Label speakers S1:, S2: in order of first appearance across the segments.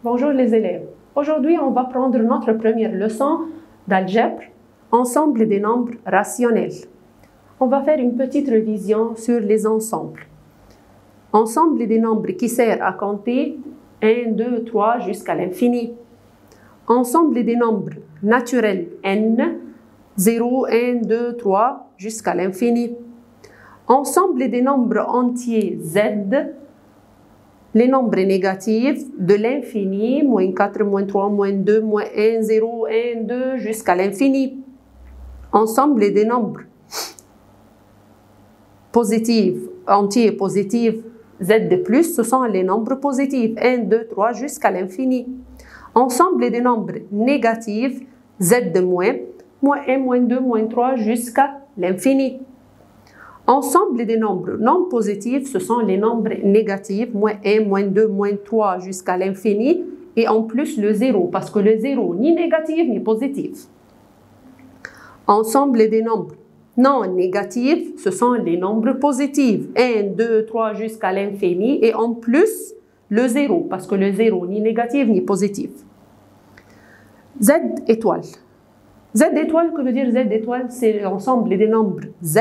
S1: Bonjour les élèves. Aujourd'hui, on va prendre notre première leçon d'algèbre, ensemble des nombres rationnels. On va faire une petite révision sur les ensembles. Ensemble des nombres qui sert à compter 1, 2, 3 jusqu'à l'infini. Ensemble des nombres naturels n, 0, 1, 2, 3 jusqu'à l'infini. Ensemble des nombres entiers z, les nombres négatifs de l'infini, moins 4, moins 3, moins 2, moins 1, 0, 1, 2, jusqu'à l'infini. Ensemble des nombres positifs, entiers positifs, z de plus, ce sont les nombres positifs, 1, 2, 3, jusqu'à l'infini. Ensemble des nombres négatifs, z de moins 1, moins 2, moins 3, jusqu'à l'infini. Ensemble des nombres non positifs, ce sont les nombres négatifs, moins 1, moins 2, moins 3 jusqu'à l'infini, et en plus le 0, parce que le 0 ni négatif ni positif. Ensemble des nombres non négatifs, ce sont les nombres positifs, 1, 2, 3 jusqu'à l'infini, et en plus le 0, parce que le 0 ni négatif ni positif. Z étoile. Z étoile, que veut dire Z étoile? C'est l'ensemble des nombres Z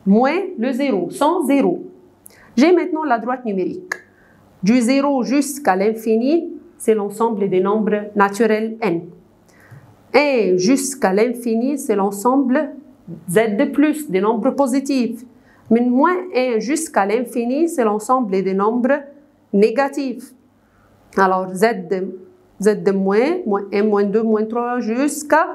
S1: moins le 0, sans 0. J'ai maintenant la droite numérique. Du 0 jusqu'à l'infini, c'est l'ensemble des nombres naturels n. 1 jusqu'à l'infini, c'est l'ensemble z de plus, des nombres positifs. Mais moins 1 jusqu'à l'infini, c'est l'ensemble des nombres négatifs. Alors z de moins 1, moins 2, moins 3 jusqu'à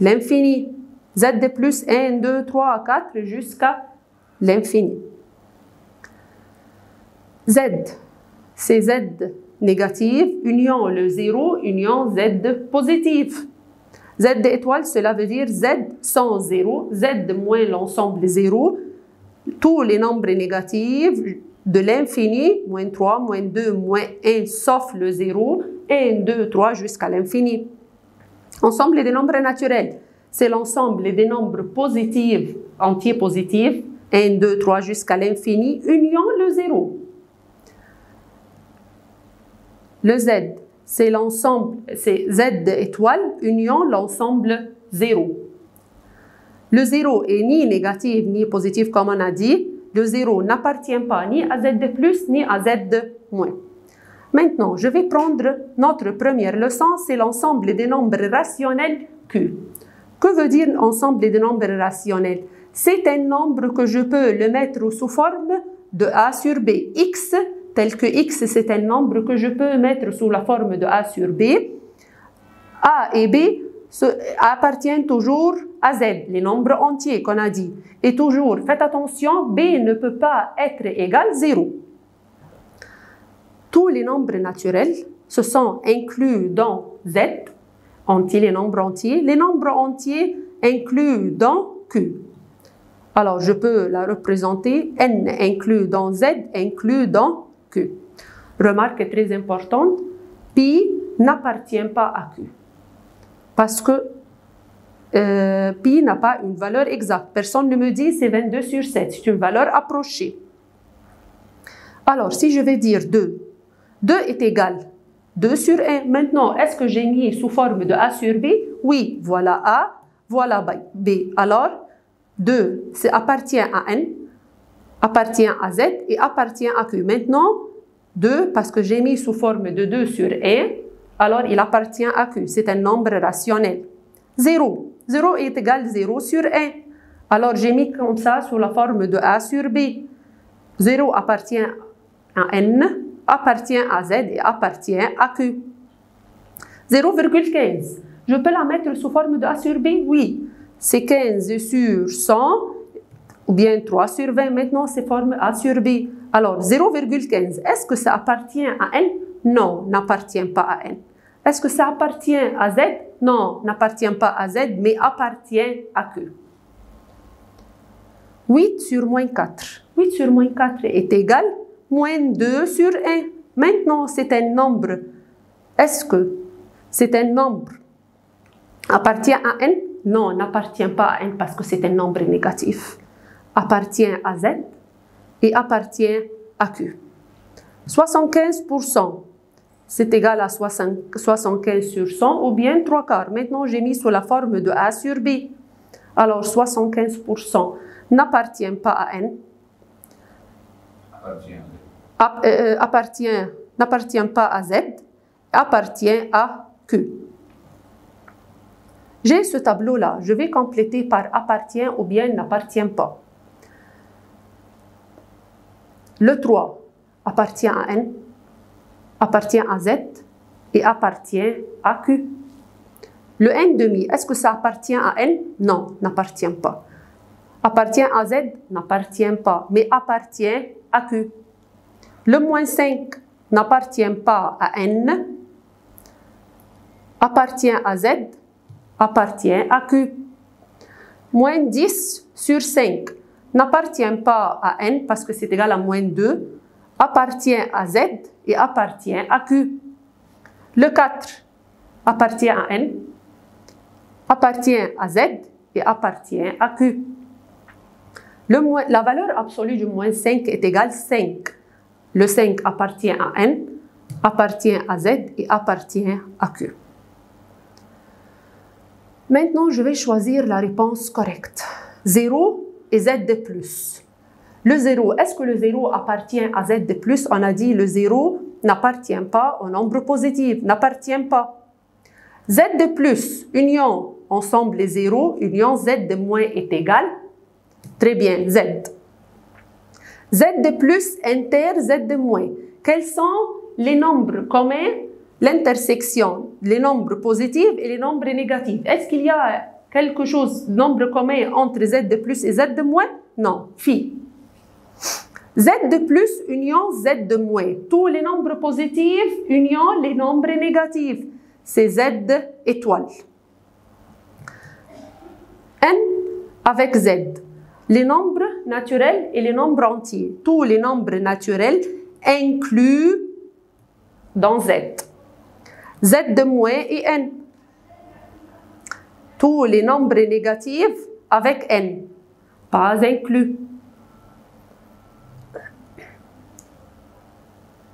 S1: l'infini. Z de plus 1, 2, 3, 4 jusqu'à l'infini. Z, c'est Z négatif, union le 0, union Z positif. Z étoile, cela veut dire Z sans 0, Z de moins l'ensemble 0, tous les nombres négatifs de l'infini, moins 3, moins 2, moins 1, sauf le 0, 1, 2, 3 jusqu'à l'infini. Ensemble des nombres naturels. C'est l'ensemble des nombres positifs, entiers positifs, 1, 2, 3 jusqu'à l'infini, union le 0. Le Z, c'est l'ensemble, c'est Z étoile, union l'ensemble 0. Le 0 est ni négatif ni positif comme on a dit. Le 0 n'appartient pas ni à Z de plus ni à Z de moins. Maintenant, je vais prendre notre première leçon, c'est l'ensemble des nombres rationnels Q. Que veut dire ensemble des nombres rationnels? C'est un nombre que je peux le mettre sous forme de A sur B. X, tel que X, c'est un nombre que je peux mettre sous la forme de A sur B. A et B appartiennent toujours à Z, les nombres entiers qu'on a dit. Et toujours, faites attention, B ne peut pas être égal 0. Tous les nombres naturels se sont inclus dans Z, entiers, les nombres entiers. Les nombres entiers inclus dans Q. Alors, je peux la représenter N inclus dans Z, inclus dans Q. Remarque très importante, pi n'appartient pas à Q. Parce que pi n'a pas une valeur exacte. Personne ne me dit c'est 22 sur 7. C'est une valeur approchée. Alors, si je vais dire 2, 2 est égal 2 sur 1. Maintenant, est-ce que j'ai mis sous forme de A sur B? Oui, voilà A, voilà B. Alors, 2 appartient à N, appartient à Z et appartient à Q. Maintenant, 2, parce que j'ai mis sous forme de 2 sur 1, alors il appartient à Q. C'est un nombre rationnel. 0. 0 est égal 0 sur 1. Alors, j'ai mis comme ça sous la forme de A sur B. 0 appartient à N, appartient à Z et appartient à Q. 0,15. Je peux la mettre sous forme de A sur B? Oui. C'est 15 sur 100 ou bien 3 sur 20. Maintenant, c'est forme A sur B. Alors, 0,15. Est-ce que ça appartient à N? Non, n'appartient pas à N. Est-ce que ça appartient à Z? Non, n'appartient pas à Z, mais appartient à Q. 8 sur moins 4. 8 sur moins 4 est égal moins 2 sur 1. Maintenant, c'est un nombre. Est-ce que c'est un nombre appartient à N? Non, n'appartient pas à N parce que c'est un nombre négatif. Appartient à Z et appartient à Q. 75%, c'est égal à 75 sur 100 ou bien 3 quarts. Maintenant, j'ai mis sous la forme de A sur B. Alors, 75% n'appartient pas à N. N'appartient pas à Z. Appartient à Q. J'ai ce tableau-là. Je vais compléter par appartient ou bien n'appartient pas. Le 3 appartient à N, appartient à Z et appartient à Q. Le N demi, est-ce que ça appartient à N? Non, n'appartient pas. Appartient à Z? N'appartient pas, mais appartient à Q. Le moins 5 n'appartient pas à N, appartient à Z, appartient à Q. Moins 10 sur 5 n'appartient pas à N parce que c'est égal à moins 2, appartient à Z et appartient à Q. Le 4 appartient à N, appartient à Z et appartient à Q. La valeur absolue du moins 5 est égale 5. Le 5 appartient à N, appartient à Z et appartient à Q. Maintenant, je vais choisir la réponse correcte. 0 et Z de plus. Le 0, est-ce que le 0 appartient à Z de plus? On a dit le 0 n'appartient pas au nombre positif, n'appartient pas. Z de plus, union, ensemble les 0, union Z de moins est égal. Très bien, Z. Z de plus, inter, Z de moins. Quels sont les nombres communs? L'intersection, les nombres positifs et les nombres négatifs. Est-ce qu'il y a quelque chose, nombre commun entre Z de plus et Z de moins? Non, phi. Z de plus, union Z de moins. Tous les nombres positifs, union les nombres négatifs. C'est Z étoile. N avec Z. Les nombres naturels et les nombres entiers. Tous les nombres naturels inclus dans Z. Z de moins et N. Tous les nombres négatifs avec N. Pas inclus.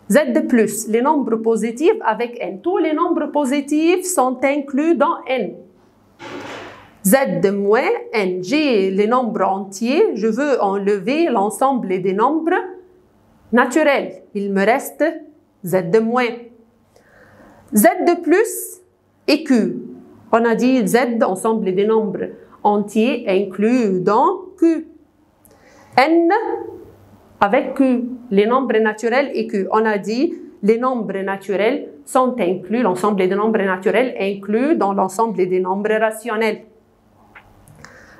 S1: Z de plus, les nombres positifs avec N. Tous les nombres positifs sont inclus dans N. Z de moins, N. J'ai les nombres entiers. Je veux enlever l'ensemble des nombres naturels. Il me reste Z de moins. Z de plus et Q. On a dit Z, ensemble des nombres entiers inclus dans Q. N avec Q, les nombres naturels et Q. On a dit les nombres naturels sont inclus, l'ensemble des nombres naturels inclus dans l'ensemble des nombres rationnels.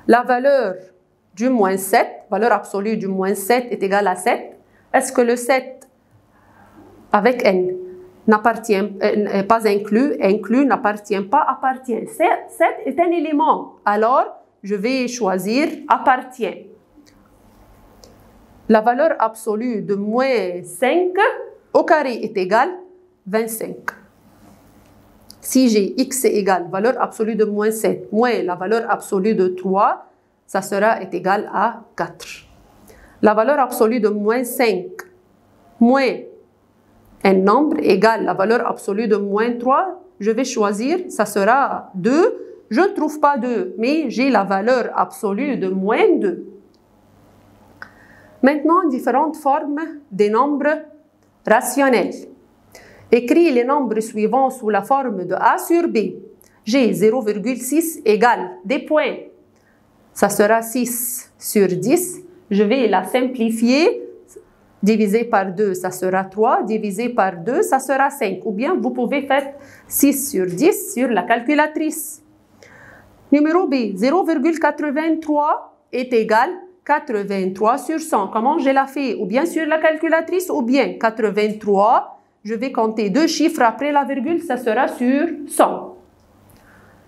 S1: La valeur du moins 7, valeur absolue du moins 7 est égale à 7. Est-ce que le 7 avec N n'appartient pas inclus n'appartient pas, appartient. 7 est un élément, alors je vais choisir appartient. La valeur absolue de moins 5 au carré est égale 25. Si j'ai x est égal valeur absolue de moins 7 moins la valeur absolue de 3, ça sera est égal à 4. La valeur absolue de moins 5 moins un nombre égale la valeur absolue de moins 3, je vais choisir, ça sera 2. Je ne trouve pas 2, mais j'ai la valeur absolue de moins 2. Maintenant, différentes formes des nombres rationnels. Écris les nombres suivants sous la forme de A sur B. J'ai 0,6 égale des points. Ça sera 6 sur 10. Je vais la simplifier. Divisé par 2, ça sera 3. Divisé par 2, ça sera 5. Ou bien, vous pouvez faire 6 sur 10 sur la calculatrice. Numéro B, 0,83 est égal 83 sur 100. Comment je la fais? Ou bien sur la calculatrice, ou bien 83. Je vais compter deux chiffres après la virgule, ça sera sur 100.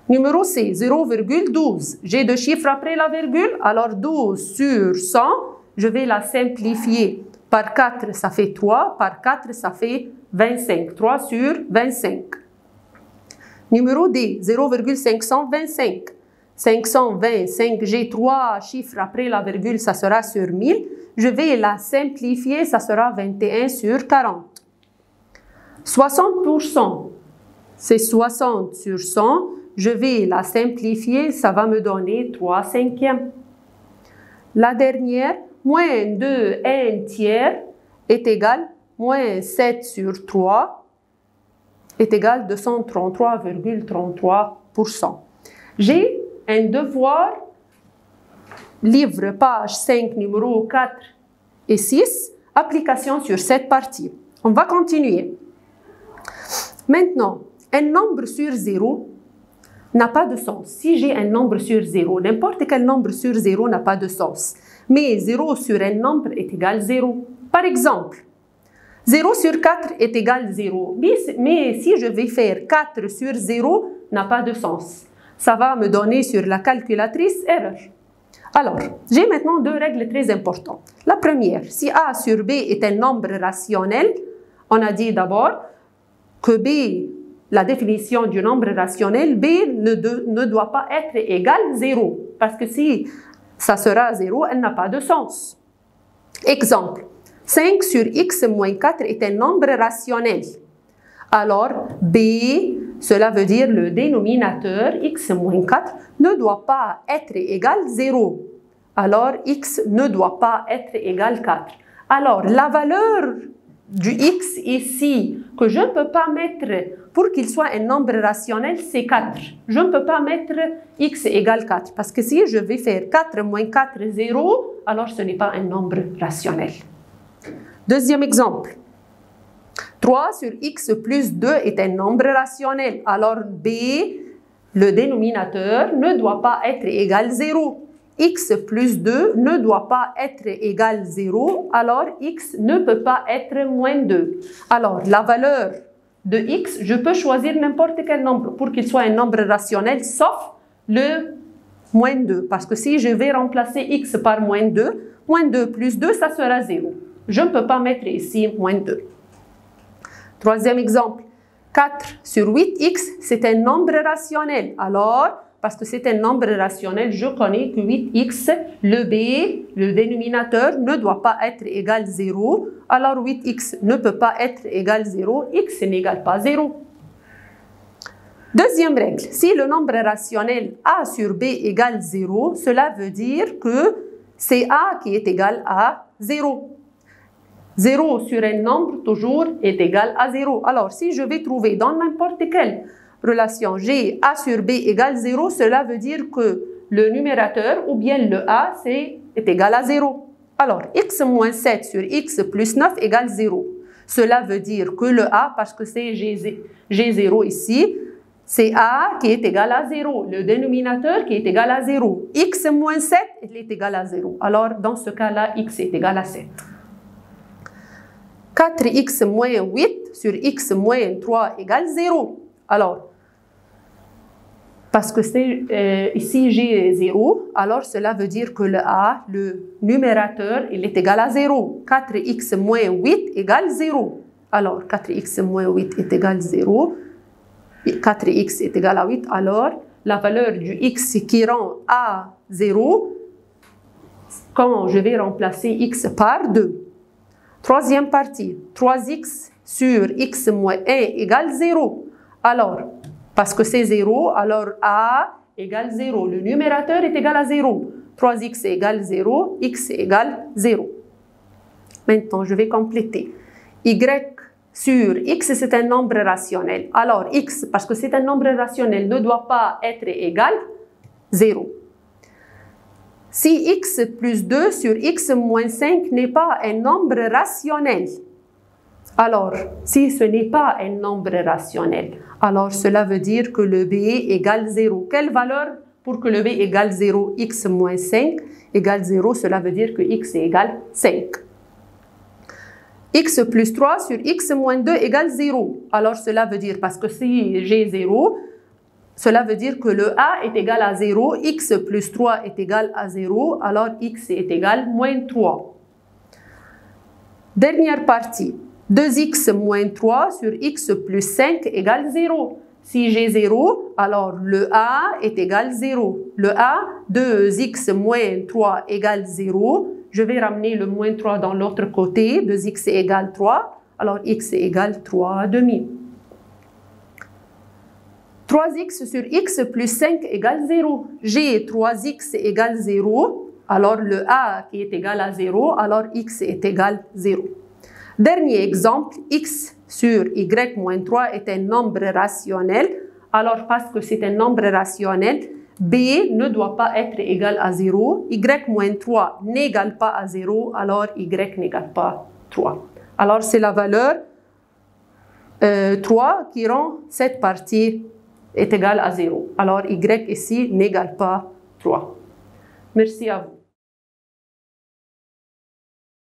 S1: Numéro C, 0,12. J'ai deux chiffres après la virgule, alors 12 sur 100, je vais la simplifier. Par 4, ça fait 3. Par 4, ça fait 25. 3 sur 25. Numéro D, 0,525. 525, j'ai 3 chiffres après la virgule, ça sera sur 1000. Je vais la simplifier, ça sera 21 sur 40. 60%, c'est 60 sur 100. Je vais la simplifier, ça va me donner 3 cinquièmes. La dernière, moins 2 1 tiers est égal moins 7 sur 3 est égal à 233,33%. J'ai un devoir, livre page 5, numéro 4 et 6, application sur cette partie. On va continuer. Maintenant, un nombre sur 0 n'a pas de sens. Si j'ai un nombre sur 0, n'importe quel nombre sur 0 n'a pas de sens. Mais 0 sur un nombre est égal à 0. Par exemple, 0 sur 4 est égal à 0. Mais si je vais faire 4 sur 0, n'a pas de sens. Ça va me donner sur la calculatrice erreur. Alors, j'ai maintenant deux règles très importantes. La première, si A sur B est un nombre rationnel, on a dit d'abord que B, la définition du nombre rationnel, B ne doit pas être égal à 0. Parce que si ça sera 0, elle n'a pas de sens. Exemple, 5 sur x moins 4 est un nombre rationnel. Alors, B, cela veut dire le dénominateur x moins 4 ne doit pas être égal à 0. Alors, x ne doit pas être égal à 4. Alors, la valeur du x ici, que je ne peux pas mettre pour qu'il soit un nombre rationnel, c'est 4. Je ne peux pas mettre x égale 4, parce que si je vais faire 4 moins 4, 0, alors ce n'est pas un nombre rationnel. Deuxième exemple. 3 sur x plus 2 est un nombre rationnel. Alors b, le dénominateur, ne doit pas être égal à 0. X plus 2 ne doit pas être égal à 0. Alors x ne peut pas être moins 2. Alors la valeur de x, je peux choisir n'importe quel nombre pour qu'il soit un nombre rationnel, sauf le moins 2. Parce que si je vais remplacer x par moins 2 plus 2, ça sera 0. Je ne peux pas mettre ici moins 2. Troisième exemple, 4 sur 8x, c'est un nombre rationnel. Alors, parce que c'est un nombre rationnel, je connais que 8x, le b, le dénominateur, ne doit pas être égal à 0. Alors, 8x ne peut pas être égal à 0, x n'égale pas 0. Deuxième règle, si le nombre rationnel a sur b égale 0, cela veut dire que c'est a qui est égal à 0. 0 sur un nombre, toujours, est égal à 0. Alors, si je vais trouver dans n'importe quelle relation, j'ai a sur b égale 0, cela veut dire que le numérateur, ou bien le a, est égal à 0. Alors, x moins 7 sur x plus 9 égale 0. Cela veut dire que le a, parce que c'est G0 ici, c'est a qui est égal à 0. Le dénominateur qui est égal à 0. X moins 7, il est égal à 0. Alors, dans ce cas-là, x est égal à 7. 4x moins 8 sur x moins 3 égale 0. Alors, parce que c'est ici j'ai 0, alors cela veut dire que le a, le numérateur, il est égal à 0. 4x moins 8 égale 0. Alors, 4x moins 8 est égal à 0. 4x est égal à 8. Alors, la valeur du x qui rend à 0, quand je vais remplacer x par 2. Troisième partie, 3x sur x moins 1 égale 0. Alors, parce que c'est 0, alors a égale 0. Le numérateur est égal à 0. 3x égale 0, x égale 0. Maintenant, je vais compléter. Y sur x, c'est un nombre rationnel. Alors, x, parce que c'est un nombre rationnel, ne doit pas être égal à 0. Si x plus 2 sur x moins 5 n'est pas un nombre rationnel, alors, si ce n'est pas un nombre rationnel, alors cela veut dire que le b égale 0. Quelle valeur pour que le b égale 0? X moins 5 égale 0, cela veut dire que x égale 5. X plus 3 sur x moins 2 égale 0. Alors, cela veut dire, parce que si j'ai 0, cela veut dire que le a est égal à 0, x plus 3 est égal à 0, alors x est égal à moins 3. Dernière partie, 2x moins 3 sur x plus 5 égale 0. Si j'ai 0, alors le a est égal à 0. Le a, 2x moins 3 égale 0. Je vais ramener le moins 3 dans l'autre côté, 2x égale 3. alors x est égal 3 demi. 3x sur x plus 5 égale 0. J'ai 3x égale 0, alors le a qui est égal à 0, alors x est égal 0. Dernier exemple, x sur y moins 3 est un nombre rationnel. Alors parce que c'est un nombre rationnel, b ne doit pas être égal à 0, y moins 3 n'égale pas à 0, alors y n'égale pas 3. Alors c'est la valeur 3 qui rend cette partie est égale à 0. Alors y ici n'égale pas 3. Merci à vous.